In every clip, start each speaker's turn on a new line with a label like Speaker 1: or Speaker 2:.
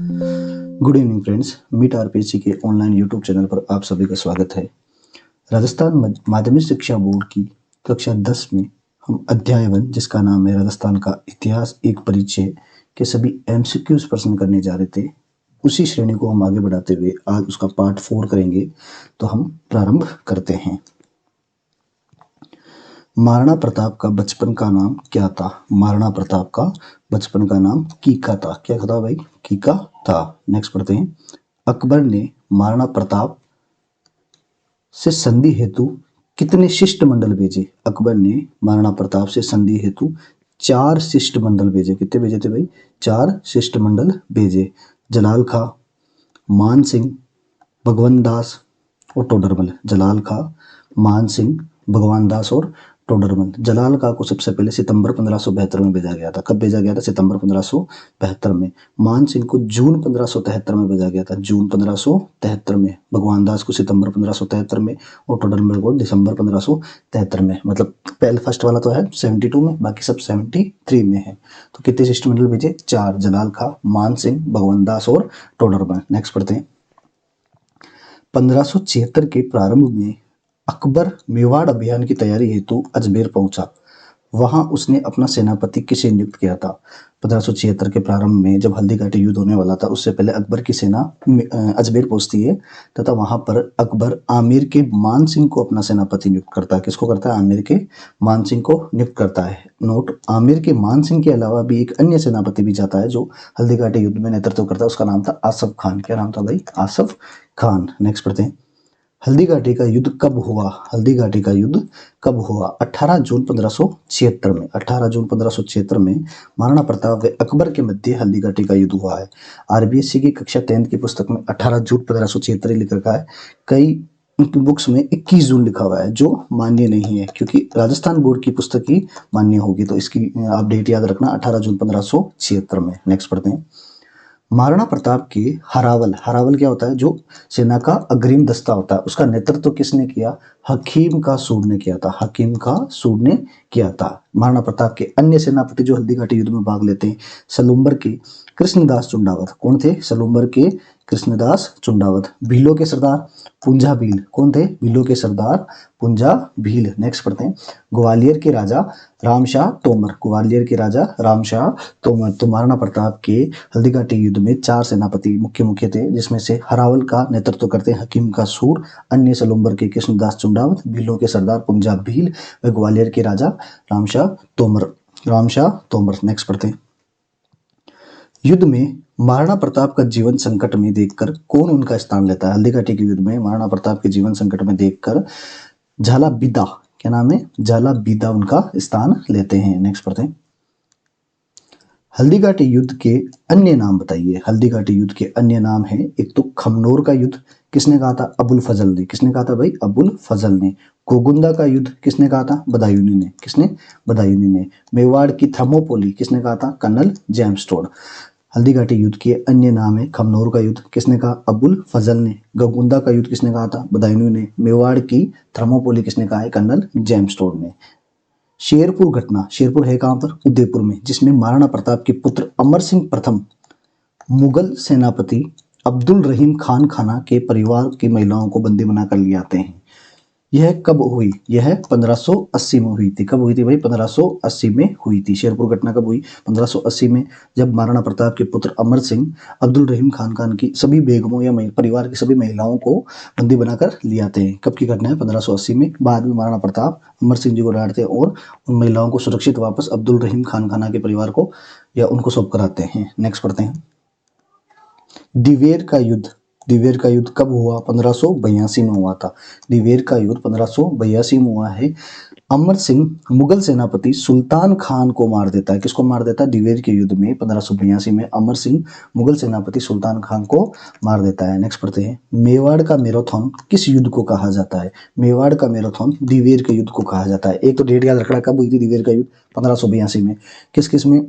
Speaker 1: Good evening friends, meet RPSC के online YouTube channel पर आप सभी का स्वागत है। राजस्थान माध्यमिक शिक्षा बोर्ड की कक्षा 10 में हम अध्याय 1 जिसका नाम है राजस्थान का इतिहास एक परिचय के सभी एमसीक्यूज प्रश्न करने जा रहे थे। उसी श्रेणी को हम आगे बढ़ाते हुए आज उसका पार्ट 4 करेंगे। तो हम प्रारंभ करते हैं। महाराणा प्रताप का बचपन का नाम क्या था? महाराणा प्रताप का बचपन का नाम कीका था। क्या था भाई? कीका था। नेक्स्ट पढ़ते हैं। अकबर ने महाराणा प्रताप से संधि हेतु कितने शिष्टमंडल भेजे? अकबर ने महाराणा प्रताप से संधि हेतु 4 शिष्टमंडल भेजे। कितने भेजे थे भाई? 4 शिष्टमंडल भेजे। जलाल खां, मान सिंह, भगवान दास और टोडरमल। जलाल खां, मान सिंह, भगवान दास और टोडरमल। जलाल खां को सबसे पहले सितंबर 1572 में भेजा गया था। कब भेजा गया था? सितंबर 1572 में। मान सिंह को जून 1573 में भेजा गया था। जून 1573 में। भगवान दास को सितंबर 1573 में और टोडरमल को दिसंबर 1573 में। मतलब पहले फर्स्ट वाला तो है 72 में, बाकी सब 73 में है। तो कितने शिष्टमंडल भेजे? 4। जलाल खां, मान सिंह, भगवान दास और टोडरमल। नेक्स्ट पढ़ते हैं। 1576 के प्रारंभ में अकबर मेवाड़ अभियान की तैयारी हेतु अजमेर पहुंचा। वहां उसने अपना सेनापति किसे नियुक्त किया था? 1576 के प्रारंभ में जब हल्दीघाटी युद्ध होने वाला था, उससे पहले अकबर की सेना अजमेर पहुंचती है तथा वहां पर अकबर आमेर के मान सिंह को अपना सेनापति नियुक्त करता है। किसको करता है? आमेर के मान सिंह को नियुक्त करता है। नोट, आमेर के मान सिंह के अलावा भी एक अन्य सेनापति भी जाता है जो हल्दीघाटी युद्ध में नेतृत्व करता है। उसका नाम था आसफ खान। क्या नाम था भाई? आसफ खान। नेक्स्ट पढ़ते हैं। हल्दीघाटी का युद्ध कब हुआ? हल्दीघाटी का युद्ध कब हुआ? 18 जून 1576 में। 18 जून 1576 में महाराणा प्रताप व अकबर के मध्य हल्दीघाटी का युद्ध हुआ है। आरबीएससी की कक्षा 10 की पुस्तक में 18 जून 1576 लिख रखा है। कई बुक्स में 21 जून लिखा हुआ है, जो मान्य नहीं है, क्योंकि राजस्थान बोर्ड की पुस्तक ही मान्य होगी। तो इसकी आप डेट याद रखना, 18 जून 1576 में। नेक्स्ट पढ़ते हैं। महाराणा प्रताप के हरावल, हरावल क्या होता है? जो सेना का अग्रिम दस्ता होता है, उसका नेतृत्व किसने किया? हकीम का सूर ने किया था। हकीम का सूर ने किया था। महाराणा प्रताप के अन्य सेनापति जो हल्दीघाटी युद्ध में भाग लेते हैं, सलूम्बर के कृष्णदास चुंडावत। कौन थे? सलूम्बर के कृष्णदास चुंडावत। भीलों के सरदार पुंजा भील। कौन थे? भीलों के सरदार पुंजा भील। नेक्स्ट पढ़ते हैं। ग्वालियर के राजा रामशाह तोमर। ग्वालियर के राजा रामशाह तोमर। तो महाराणा प्रताप के हल्दीघाटी युद्ध में 4 सेनापति मुख्य थे, जिसमें से हरावल का नेतृत्व करते हैं हकीम का सूर, अन्य सलूम्बर के कृष्णदास चुंडावत, भीलों के सरदार पुंजा भील व ग्वालियर के राजा रामशाह तोमर। रामशाह तोमर। नेक्स्ट पढ़ते हैं। युद्ध में महाराणा प्रताप का जीवन संकट में देखकर कौन उनका स्थान लेता है? हल्दीघाटी के युद्ध में महाराणा प्रताप के जीवन संकट में देखकर झाला बीदा, क्या नाम है? झाला बीदा उनका स्थान लेते हैं। नेक्स्ट पढ़ते हैं। हल्दीघाटी युद्ध के अन्य नाम बताइए। हल्दीघाटी युद्ध के अन्य नाम है, एक तो खमनोर का युद्ध। किसने कहा था? अबुल फजल ने। किसने कहा था भाई? अबुल फजल ने। गोगुंदा का युद्ध किसने कहा था? बदायूनी ने। किसने? बदायूनी ने। मेवाड़ की थर्मोपोली किसने कहा था? Colonel James Tod. हल्दीघाटी युद्ध के अन्य नाम है खमनोर का युद्ध। किसने कहा? अबुल फजल ने। गोगुंदा का युद्ध किसने कहा था? बदायूनी ने। मेवाड़ की थर्मोपोली किसने कहा है? कर्नल जेम्स टोड ने। शेरपुर घटना, शेरपुर है कहां पर? उदयपुर में, जिसमें महाराणा प्रताप के पुत्र अमर सिंह प्रथम मुगल सेनापति अब्दुल रहीम खान खाना के परिवार की महिलाओं को बंदी बनाकर ले आते हैं। यह कब हुई? यह 1580 में हुई थी। कब हुई थी भाई? 1580 में हुई थी। शेरपुर घटना कब हुई? 1580 में, जब महाराणा प्रताप के पुत्र अमर सिंह अब्दुल रहीम खान की सभी बेगमों या परिवार की सभी महिलाओं को बंदी बनाकर ले आते हैं। कब की घटना है? 1580 में। बाद में महाराणा प्रताप अमर सिंह जी को डांटते हैं और उन महिलाओं को सुरक्षित वापस अब्दुल रहीम खाना के परिवार को या उनको सौंप कर आते हैं। नेक्स्ट पढ़ते हैं। दिवेर का युद्ध, दिवेर का युद्ध कब हुआ? 1582 में हुआ था। दिवेर का युद्ध 1582 में हुआ है। अमर सिंह मुगल सेनापति सुल्तान खान को मार देता है। किसको मार देता है? दिवेर के युद्ध में 1582 में अमर सिंह मुगल सेनापति सुल्तान खान को मार देता है। नेक्स्ट पढ़ते हैं। मेवाड़ का मैराथन किस युद्ध को कहा जाता है? मेवाड़ का मैराथन दिवेर के युद्ध को कहा जाता है। एक तो डेट याद रखना, कब हुई थी दिवेर का युद्ध? 1582 में। किस किस में?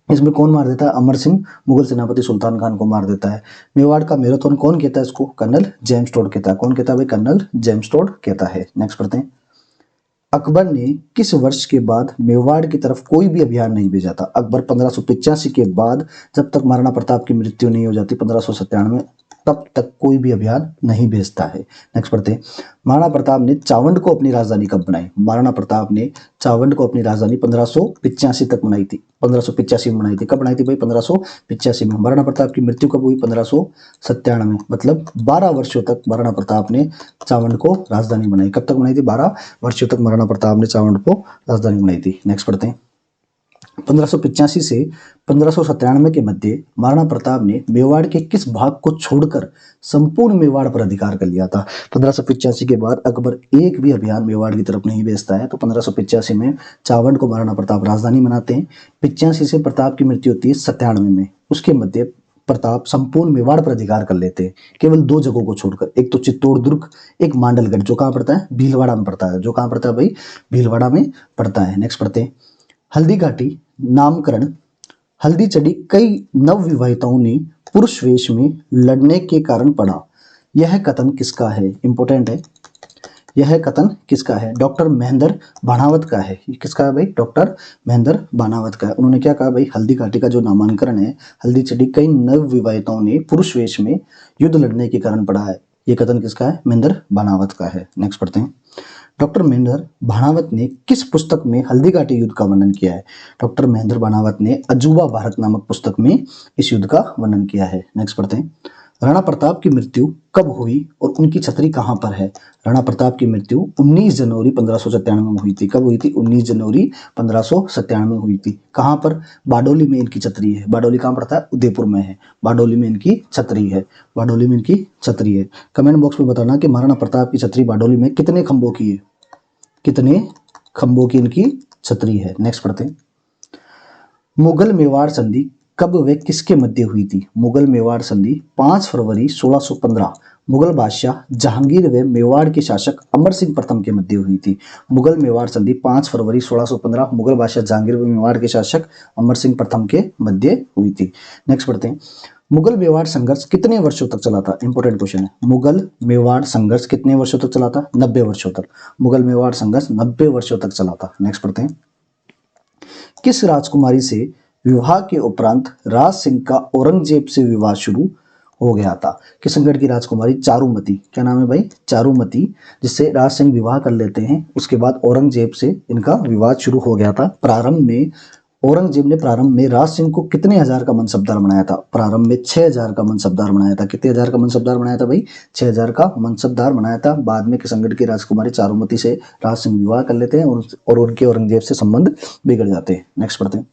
Speaker 1: इसमें कौन मार देता है? अमर सिंह मुगल सेनापति सुल्तान खान को मार देता है। मेवाड़ का मैराथन कौन कहता है इसको? कर्नल जेम्स टोड कहता है। कौन कहता है भाई? कर्नल जेम्स टोड कहता है। नेक्स्ट पढ़ते हैं। अकबर ने किस वर्ष के बाद मेवाड़ की तरफ कोई भी अभियान नहीं भेजा था? अकबर 1585 के बाद, जब तक महाराणा प्रताप की मृत्यु नहीं हो जाती 1597, तब तक कोई भी अभियान नहीं भेजता है। नेक्स्ट पढ़ते हैं। महाराणा प्रताप ने चावंड को अपनी राजधानी कब बनाई? महाराणा प्रताप ने चावंड को अपनी राजधानी 1585 तक बनाई थी। 1585 में बनाई थी। कब बनाई थी भाई? 1585 में। महाराणा प्रताप की मृत्यु कब हुई? 1597। मतलब 12 वर्षों तक महाराणा प्रताप ने चावंड को राजधानी बनाई। कब तक बनाई थी? 12 वर्षों तक महाराणा प्रताप ने चावंड को राजधानी बनाई थी। नेक्स्ट पढ़ते हैं। 1585 से 1597 के मध्य महाराणा प्रताप ने मेवाड़ के किस भाग को छोड़कर संपूर्ण मेवाड़ पर अधिकार कर लिया था? 1585 के बाद अकबर एक भी अभियान मेवाड़ की तरफ नहीं भेजता है। तो 1585 में चावंड को महाराणा प्रताप राजधानी बनाते हैं। 85 से प्रताप की मृत्यु होती है 97 में। उसके मध्य प्रताप संपूर्ण मेवाड़ पर अधिकार कर लेते हैं, केवल 2 जगहों को छोड़कर। एक तो चित्तौड़ दुर्ग, एक मांडलगढ़, जो कहाँ पड़ता है? भीलवाड़ा में पड़ता है। जो कहाँ पड़ता है भाई? भीलवाड़ा में पड़ता है। नेक्स्ट पढ़ते हैं। हल्दी घाटी नामकरण हल्दी चढ़ी कई नवविवाहिताओं ने पुरुष वेश में लड़ने के कारण पड़ा। यह कथन किसका है? इंपॉर्टेंट है। यह कथन किसका है? डॉक्टर महेंद्र बाणावत का है। किसका है भाई? डॉक्टर महेंद्र बाणावत का है। उन्होंने क्या कहा भाई? हल्दी घाटी का जो नामांकन है, हल्दी चढ़ी कई नवविवाहिताओं ने पुरुष वेश में युद्ध लड़ने के कारण पड़ा है, ये कथन किसका है? महेंद्र बाणावत का है। नेक्स्ट पढ़ते हैं। डॉक्टर महेंद्र बाणावत ने किस पुस्तक में हल्दी घाटी युद्ध का वर्णन किया है? डॉक्टर महेंद्र बाणावत ने अजूबा भारत नामक पुस्तक में इस युद्ध का वर्णन किया है। नेक्स्ट पढ़ते हैं। राणा प्रताप की मृत्यु कब हुई और उनकी छतरी कहां पर है? राणा प्रताप की मृत्यु 19 जनवरी 1597 में हुई थी। कब हुई थी? 19 जनवरी 1597 में हुई थी। कहां पर? बारडोली में इनकी छतरी है। बारडोली कहां पड़ता है? उदयपुर में है। बारडोली में इनकी छतरी है। बारडोली में इनकी छतरी है। कमेंट बॉक्स में बताना कि महाराणा प्रताप की छतरी बारडोली में कितने खंभों की है? कितने खंभों की इनकी छतरी है। नेक्स्ट पढ़ते हैं। मुगल मेवाड़ संधि कब व किसके मध्य हुई थी? मुगल मेवाड़ संधि 5 फरवरी 1615 मुगल बादशाह जहांगीर व मेवाड़ के शासक अमर सिंह प्रथम के मध्य हुई थी। मुगल मेवाड़ संधि 5 फरवरी 1615 मुगल बादशाह जहांगीर व मेवाड़ के शासक अमर सिंह प्रथम के मध्य हुई थी। नेक्स्ट पढ़ते हैं। मुगल मेवाड़ संघर्ष कितने वर्षों तक चला था? इंपॉर्टेंट क्वेश्चन है। मुगल मेवाड़ संघर्ष कितने वर्षों तक चला था? 90 वर्षों तक। मुगल मेवाड़ संघर्ष 90 वर्षों तक चला था। नेक्स्ट पढ़ते हैं। किस राजकुमारी से विवाह के उपरांत राज सिंह का औरंगजेब से विवाह शुरू हो गया था? किशनगढ़ की राजकुमारी चारुमती, क्या नाम है भाई? चारुमती, जिससे राज सिंह विवाह कर लेते हैं। उसके बाद औरंगजेब से इनका विवाद शुरू हो गया था। प्रारंभ में औरंगजेब ने राज सिंह को कितने हजार का मनसबदार बनाया था? प्रारंभ में 6000 का मनसबदार बनाया था। कितने हजार का मनसबदार बनाया था भाई? 6000 का मनसबदार बनाया था। बाद में किशनगढ़ की राजकुमारी चारुमती से राज सिंह विवाह कर लेते हैं और उनके औरंगजेब से संबंध बिगड़ जाते हैं। नेक्स्ट पढ़ते हैं।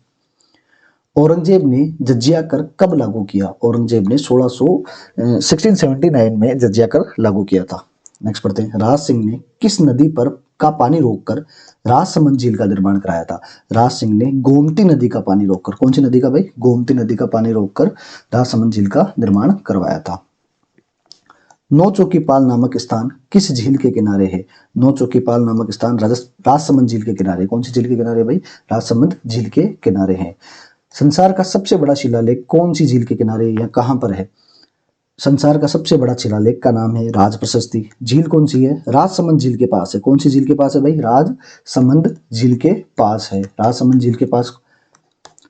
Speaker 1: औरंगजेब ने जजिया कर कब लागू किया? औरंगजेब ने 1679 में जजिया कर लागू किया था। नेक्स्ट पढ़ते हैं। राज सिंह ने किस नदी पर का पानी रोककर राजसमंद झील का निर्माण कराया था? राज सिंह ने गोमती नदी का पानी रोककर, कौन सी नदी का भाई? गोमती नदी का पानी रोककर राजसमंद झील का निर्माण करवाया था। नौ चौकीपाल नामक स्थान किस झील के किनारे है? नौ चौकीपाल नामक स्थान राजसमंद झील के किनारे। कौन सी झील के किनारे भाई? राजसमंद झील के किनारे है। संसार का सबसे बड़ा शिलालेख कौन सी झील के किनारे या कहां पर है? संसार का सबसे बड़ा शिलालेख का नाम है राज प्रशस्ति। झील कौन सी है? राजसमंद झील के पास है। कौन सी झील के पास है भाई? राजसमंद झील के पास है। राजसमंद झील के पास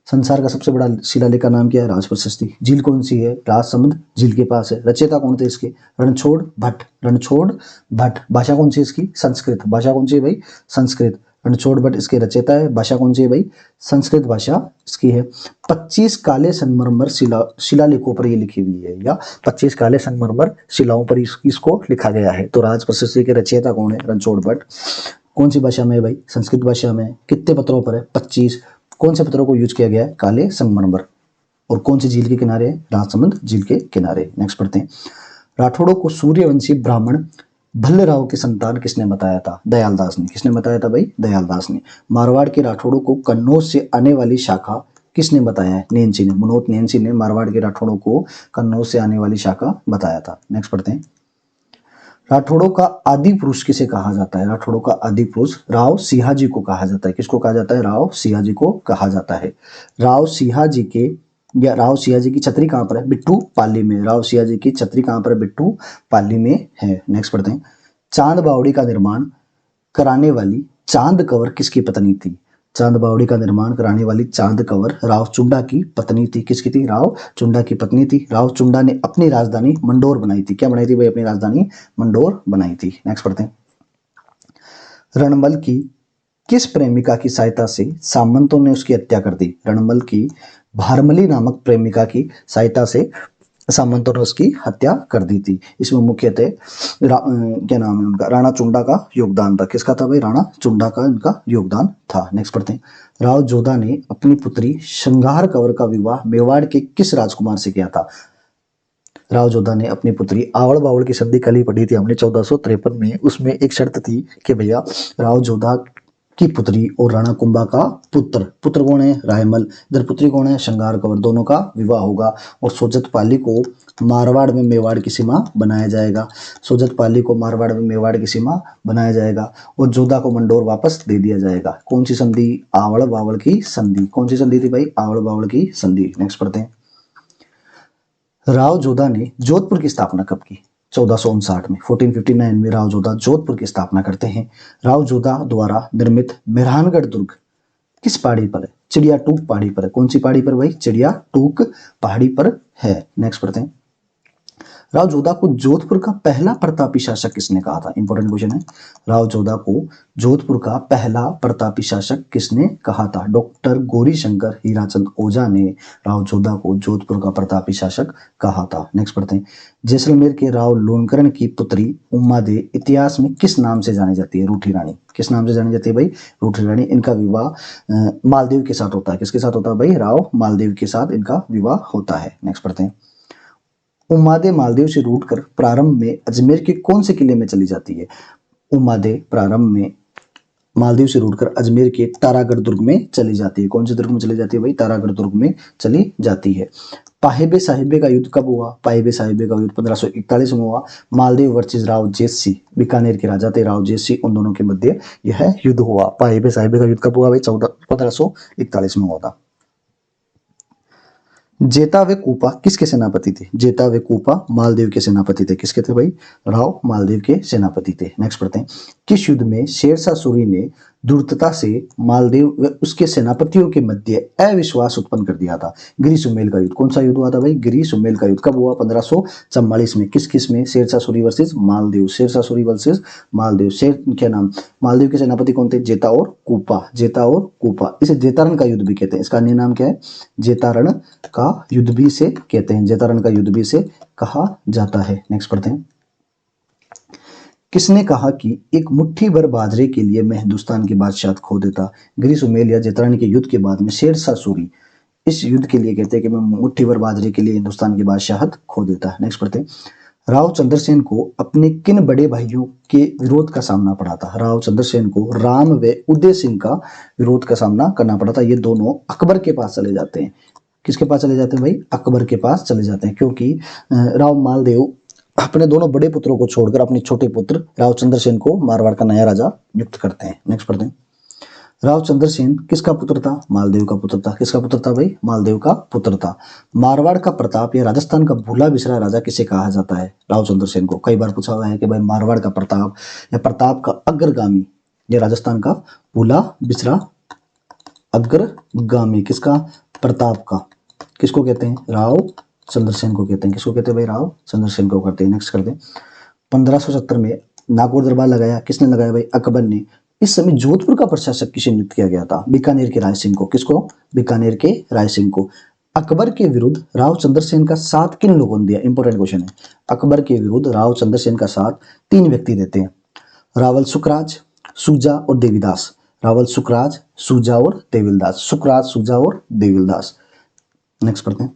Speaker 1: संसार का सबसे बड़ा शिलालेख का नाम क्या है? राज प्रशस्ति। झील कौन सी है? राजसमंद झील के पास है। रचयिता कौन थे इसके? रणछोड़ भट्ट। रणछोड़ भट्ट। भाषा कौन सी इसकी? संस्कृत। भाषा कौन सी है भाई? संस्कृत। रणछोड़ भट्ट इसके रचयिता है। भाषा कौन सी है भाई? संस्कृत भाषा इसकी है। 25 काले संगमरमर शिलालेखों पर ये लिखी हुई है, या 25 काले संगमरमर शिलाओं पर इसको लिखा गया है। तो राज प्रशस्ति के रचयिता कौन है? रणछोड़ भट्ट। कौन सी भाषा में है भाई? संस्कृत भाषा में। कितने पत्रों पर है? 25। कौन से पत्रों को यूज किया गया है? काले संगमरमर। और कौन सी झील के किनारे है? राजसमंद झील के किनारे। नेक्स्ट पढ़ते हैं। राठौड़ों को सूर्यवंशी ब्राह्मण भल्लराव की संतान किसने बताया था? दयालदास ने। किसने बताया था भाई? दयालदास ने। मारवाड़ के राठौड़ों को कन्नौज से आने वाली शाखा किसने बताया है? नेंसी ने। मनोत नेंसी ने मारवाड़ के राठौड़ों को कन्नौज से आने वाली शाखा बताया था। नेक्स्ट पढ़ते हैं। राठौड़ों का आदि पुरुष किसे कहा जाता है? राठौड़ों का आदि पुरुष राव सिंहाजी को कहा जाता है। किसको कहा जाता है? राव सिंहाजी को कहा जाता है। राव सिंहाजी की छतरी कहां पर है? बिट्टू पाली में। राव सिंहाजी की छतरी कहां पर है? बिट्टू पाली में है। नेक्स्ट पढ़ते हैं। चांद बावड़ी का निर्माण कराने वाली चांद कंवर किसकी पत्नी थी? चांद बावड़ी का निर्माण कराने वाली चांद कंवर राव चुंडा की पत्नी थी। किसकी थी? राव चुंडा की पत्नी थी। राव चुंडा ने अपनी राजधानी मंडोर बनाई थी। क्या बनाई थी भाई? अपनी राजधानी मंडोर बनाई थी। नेक्स्ट पढ़ते हैं। रणमल की किस प्रेमिका की सहायता से सामंतों ने उसकी हत्या कर दी? रणमल की भारमली नामक प्रेमिका की सहायता से सामंतों ने उसकी हत्या कर दी थी। इसमें मुख्यतः क्या नाम है उनका? राणा चुंडा का योगदान था। किसका था भाई? राणा चुंडा का इनका योगदान था। नेक्स्ट पढ़ते हैं। राव जोधा ने अपनी पुत्री श्रृंगार कंवर का विवाह मेवाड़ के किस राजकुमार से किया था? राव जोधा ने अपनी पुत्री आवड़ बावड़ की संधि कल ही पढ़ी थी हमने 1453 में। उसमें एक शर्त थी कि भैया राव जोधा की पुत्री और राणा कुंभा का पुत्र, पुत्र कौन है? रायमल। इधर पुत्री कौन है? श्रृंगार कंवर। दोनों का विवाह होगा और सोजत पाली को मारवाड़ में मेवाड़ की सीमा बनाया जाएगा। सोजत पाली को मारवाड़ में मेवाड़ की सीमा बनाया जाएगा और जोधा को मंडोर वापस दे दिया जाएगा। कौन सी संधि? आवड़ बावड़ की संधि। कौन सी संधि थी भाई? आवड़ बावड़ की संधि। नेक्स्ट पढ़ते हैं। राव जोधा ने जोधपुर की स्थापना कब की? 1459 में। 1459 में राव जोधा जोधपुर की स्थापना करते हैं। राव जोधा द्वारा निर्मित मेहरानगढ़ दुर्ग किस पहाड़ी पर है? चिड़िया टूक पहाड़ी पर है। कौन सी पहाड़ी पर भाई? चिड़िया टूक पहाड़ी पर है। नेक्स्ट पढ़ते हैं। राव जोधा को जोधपुर का पहला प्रतापी शासक किसने कहा था? इंपॉर्टेंट क्वेश्चन है। राव जोधा को जोधपुर का पहला प्रतापी शासक किसने कहा था? डॉक्टर गौरीशंकर हीराचंद ओझा ने राव जोधा को जोधपुर का प्रतापी शासक कहा था। नेक्स्ट पढ़ते हैं। जैसलमेर के राव लोनकरण की पुत्री उम्मादे इतिहास में किस नाम से जानी जाती है? रूठी रानी। किस नाम से जानी जाती है भाई? रूठी रानी। इनका विवाह मालदेव के साथ होता है। किसके साथ होता है भाई? राव मालदेव के साथ इनका विवाह होता है। नेक्स्ट पढ़ते हैं। उम्मादे मालदेव से रूटकर प्रारंभ में अजमेर के कौन से किले में चली जाती है? उम्मादे प्रारंभ में मालदीव से रूटकर अजमेर के तारागढ़ दुर्ग में चली जाती है। कौन से दुर्ग में चली जाती है भाई? तारागढ़ दुर्ग में चली जाती है। पाहिबे साहिबे का युद्ध कब हुआ? पाहिबे साहिबे का युद्ध 1541 में हुआ। मालदीव वर्सेस राव जेसी, बीकानेर के राजा थे राव जेसी, उन दोनों के मध्य यह युद्ध हुआ। पाहिबे साहिबे का युद्ध कब हुआ भाई? 1541 में हुआ था। जेता व कूपा किसके सेनापति थे? जेता व कूपा मालदेव के सेनापति थे। किसके थे भाई? राव मालदेव के सेनापति थे। नेक्स्ट पढ़ते हैं। किस युद्ध में शेरशाह सूरी ने धूर्तता से मालदेव व उसके सेनापतियों के मध्य अविश्वास उत्पन्न कर दिया था? गिरी सुमेल का युद्ध। कौन सा युद्ध हुआ था भाई? गिरी सुमेल का युद्ध। कब हुआ? 1544 में। किस किस में? शेरशाह सूरी वर्सेस मालदेव। शेरशाह सूरी वर्सेस मालदेव। शेर क्या नाम? मालदेव के सेनापति कौन थे? जेता और कूपा। जेता और कूपा। इसे जेतारण का युद्ध भी कहते हैं। इसका अन्य नाम क्या है? जेतारण का युद्ध भी से कहते हैं। जेतारण का युद्ध भी से कहा जाता है। नेक्स्ट पढ़ते हैं। किसने कहा कि एक मुट्ठी भर बाजरे के लिए मैं हिंदुस्तान की बादशाहत खो देता? गिरी सुमेल या जेतारण के युद्ध के बाद में शेरशाह सूरी इस युद्ध के लिए कहते हैं कि मैं मुट्ठी भर बाजरे के लिए हिंदुस्तान की बादशाहत खो देता। नेक्स्ट पढ़ते हैं। राव चंद्रसेन को अपने किन बड़े भाइयों के विरोध का सामना पड़ा था? राव चंद्रसेन को राम व उदय सिंह का विरोध का सामना करना पड़ा था। ये दोनों अकबर के पास चले जाते हैं। किसके पास चले जाते हैं भाई? अकबर के पास चले जाते हैं, क्योंकि राव मालदेव अपने दोनों बड़े पुत्रों को छोड़कर अपने छोटे पुत्र राव चंद्रसेन को मारवाड़ का नया राजा नियुक्त करते हैं। नेक्स्ट पढ़ते हैं। राव चंद्रसेन किसका पुत्र था? मालदेव का पुत्र था। किसका पुत्र था भाई? मालदेव का पुत्र था। मारवाड़ का प्रताप या राजस्थान का भूला बिसरा राजा किसे कहा जाता है? राव चंद्रसेन को। कई बार पूछा हुआ है कि भाई मारवाड़ का प्रताप या प्रताप का अग्रगामी या राजस्थान का भूला बिसरा अग्रगामी किसका? प्रताप का। किसको कहते हैं? राव चंद्रसेन को कहते हैं। किसको कहते हैं भाई? राव चंद्रसेन को करते हैं। नेक्स्ट करते हैं। 1570 में नागौर दरबार लगाया। किसने लगाया भाई? अकबर ने। इस समय जोधपुर का प्रशासक किसे नियुक्त किया गया था? बीकानेर के राय सिंह को। किसको? बीकानेर के राय सिंह को। अकबर के विरुद्ध राव चंद्रसेन का साथ किन लोगों ने दिया? इंपॉर्टेंट क्वेश्चन है। अकबर के विरुद्ध राव चंद्रसेन का साथ 3 व्यक्ति देते हैं, रावल सुखराज, सूजा और देवीदास। रावल सुखराज, सूजा और देवीदास। सुखराज, सूजा और देवीदास। नेक्स्ट पढ़ते हैं।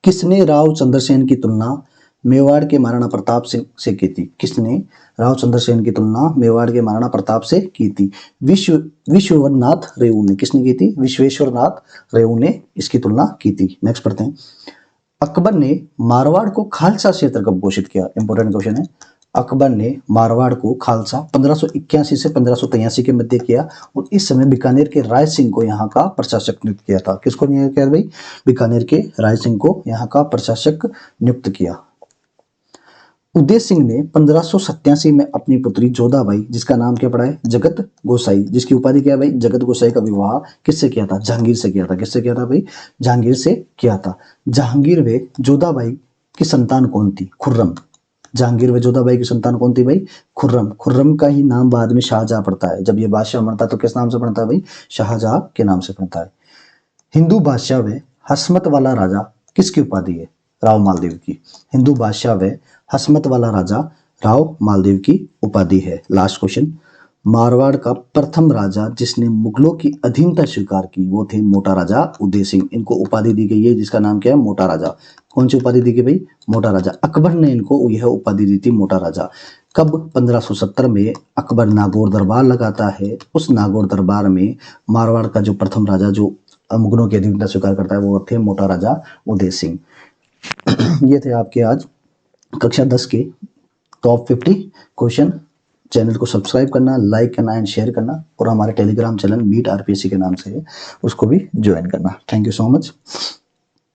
Speaker 1: किसने राव चंद्रसेन की तुलना मेवाड़ के महाराणा प्रताप सिंह से की थी? किसने राव चंद्रसेन की तुलना मेवाड़ के महाराणा प्रताप से की थी? विश्वेश्वरनाथ रेऊ ने। किसने की थी? विश्वेश्वरनाथ रेऊ ने इसकी तुलना की थी। नेक्स्ट पढ़ते हैं। अकबर ने मारवाड़ को खालसा क्षेत्र कब घोषित किया? इंपॉर्टेंट क्वेश्चन है। अकबर ने मारवाड़ को खालसा 1581 से 1583 के मध्य किया और इस समय बीकानेर के राय सिंह को यहाँ का प्रशासक नियुक्त किया था। किसको नियुक्त किया भाई? बीकानेर के राय सिंह को यहाँ का प्रशासक नियुक्त किया। उदय सिंह ने 1587 में अपनी पुत्री जोधाबाई, जिसका नाम क्या पड़ा है, जगत गोसाई, जिसकी उपाधि क्या है भाई, जगत गोसाई, का विवाह किससे किया था, जहांगीर से किया था। किससे किया था भाई, जहांगीर से किया था। जहांगीर व जोधाबाई की संतान कौन थी, खुर्रम। जहांगीर व जोधाबाई की संतान कौन थी भाई, खुर्रम। खुर्रम का ही नाम बाद में शाहजहां पड़ता है। जब ये बादशाह बनता है तो किस नाम से पड़ता है भाई, शाहजहां के नाम से पड़ता है। हिंदू बादशाह व हसमत वाला राजा किसकी उपाधि है, राव मालदेव की। हिंदू बादशाह व हसमत वाला राजा राव मालदेव की उपाधि है। लास्ट क्वेश्चन, मारवाड़ का प्रथम राजा जिसने मुगलों की अधीनता स्वीकार की वो थे मोटा राजा उदय सिंह। इनको उपाधि दी गई है जिसका नाम क्या है, मोटा राजा। कौन सी उपाधि दी गई भाई, मोटा राजा। अकबर ने इनको यह उपाधि दी थी, मोटा राजा। कब, 1570 में अकबर नागौर दरबार लगाता है। उस नागौर दरबार में मारवाड़ का जो प्रथम राजा जो मुगलों की अधीनता स्वीकार करता है वो थे मोटा राजा उदय सिंह। ये थे आपके आज कक्षा 10 के टॉप 50 क्वेश्चन। चैनल को सब्सक्राइब करना, लाइक करना एंड शेयर करना, और हमारे टेलीग्राम चैनल मीट आरपीएससी के नाम से है उसको भी ज्वाइन करना। Thank you so much.